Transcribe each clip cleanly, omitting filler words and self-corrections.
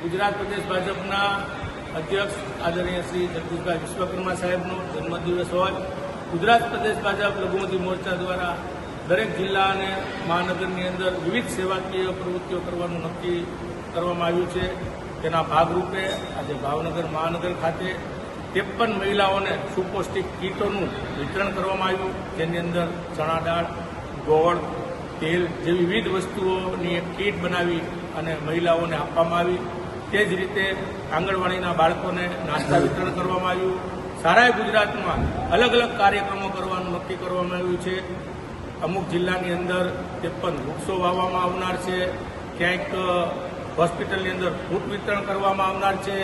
ગુજરાત પ્રદેશ ભાજપના અધ્યક્ષ આદરણીય શ્રી જગદીશભાઈ વિશ્વકર્મા સાહેબનો જન્મદિવસ હોય ગુજરાત પ્રદેશ ભાજપ લઘુમતી મોરચા દ્વારા દરેક જિલ્લા અને મહાનગરની અંદર વિવિધ સેવાકીય પ્રવૃત્તિઓ કરવાનું નક્કી કરવામાં આવ્યું છે. તેના ભાગરૂપે આજે ભાવનગર મહાનગર ખાતે 53 મહિલાઓને સુપૌષ્ટિક કીટોનું વિતરણ કરવામાં આવ્યું, જેની અંદર ચણા દાળ, ગોળ, તેલ જેવી વિવિધ વસ્તુઓની એક કીટ બનાવી અને મહિલાઓને આપવામાં આવી. તે જ રીતે આંગણવાડીના બાળકોને નાસ્તા વિતરણ કરવામાં આવ્યું. સારા ગુજરાતમાં અલગ અલગ કાર્યક્રમો કરવાનું નક્કી કરવામાં આવ્યું છે. અમુક જિલ્લાની અંદર 53 વૃક્ષો વાવવામાં આવનાર છે. ક્યાંક હોસ્પિટલની અંદર ફૂટ વિતરણ કરવામાં આવનાર છે.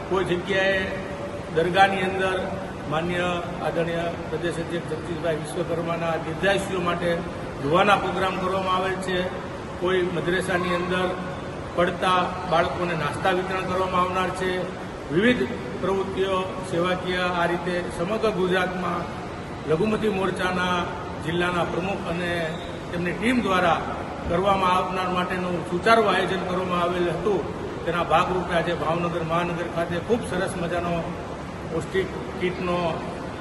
કોઈ જગ્યાએ દરગાહની અંદર માન્ય આદરણીય પ્રદેશ અધ્યક્ષ જગદીશભાઈ વિશ્વકર્માના દીર્ઘાયુષ્ય માટે દુઆના પ્રોગ્રામ કરવામાં આવેલ છે. કોઈ મદ્રેસાની અંદર પડતા બાળકોને નાસ્તા વિતરણ કરવામાં આવનાર છે. વિવિધ પ્રવૃત્તિઓ સેવાકીય આ રીતે સમગ્ર ગુજરાતમાં લઘુમતી મોરચાના જિલ્લાના પ્રમુખ અને તેમની ટીમ દ્વારા કરવામાં આવનાર માટેનું સુચારું આયોજન કરવામાં આવેલ હતું. તેના ભાગરૂપે આજે ભાવનગર મહાનગર ખાતે ખૂબ સરસ મજાનો પૌષ્ટિક કીટનો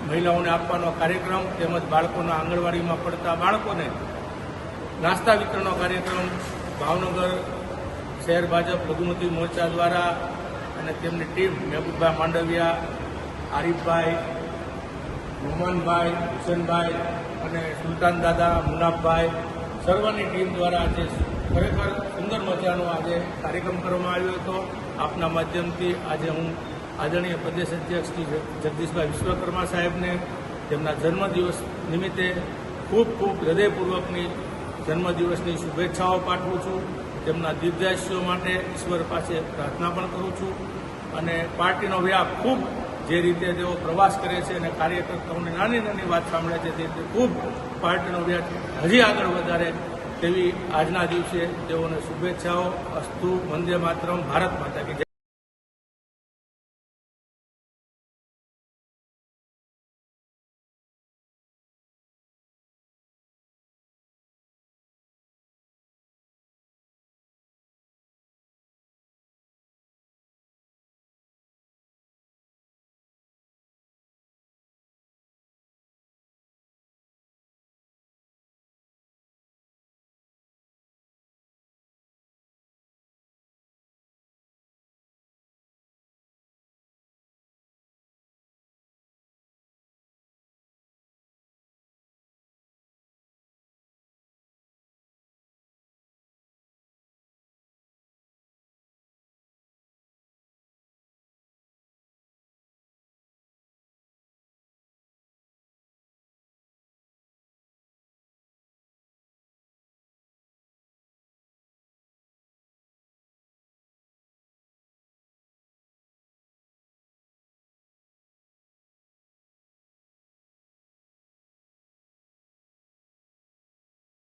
મહિલાઓને આપવાનો કાર્યક્રમ તેમજ બાળકોના આંગણવાડીમાં પડતા બાળકોને નાસ્તા વિતરણનો કાર્યક્રમ ભાવનગર શહેર ભાજપ લઘુમતી મોરચા દ્વારા અને તેમની ટીમ મહેબૂબભાઈ માંડવિયા, આરીફભાઈ, મોહનભાઈ, હુસેનભાઈ અને સુલતાન દાદા, મુનાફભાઈ સર્વની ટીમ દ્વારા આજે ખરેખર સુંદર મજાનો આજે કાર્યક્રમ કરવામાં આવ્યો હતો. આપના માધ્યમથી આજે હું આદરણીય પ્રદેશ અધ્યક્ષ શ્રી જગદીશભાઈ વિશ્વકર્મા સાહેબને તેમના જન્મદિવસ નિમિત્તે ખૂબ ખૂબ હૃદયપૂર્વકની જન્મદિવસની શુભેચ્છાઓ પાઠવું છું. તેમના દીર્ઘાયુષ્ય માટે ઈશ્વર પાસે પ્રાર્થના પણ કરું છું અને પાર્ટીનો વ્યાપ ખૂબ જે રીતે તેઓ પ્રવાસ કરે છે અને કાર્યકર્તાઓને નાની નાની વાત સાંભળે છે તે રીતે ખૂબ પાર્ટીનો વ્યાપ હજી આગળ વધારે તેવી આજના દિવસે તેઓને શુભેચ્છાઓ. અસ્તુ, વંદે માતરમ, ભારત માતા કી જય.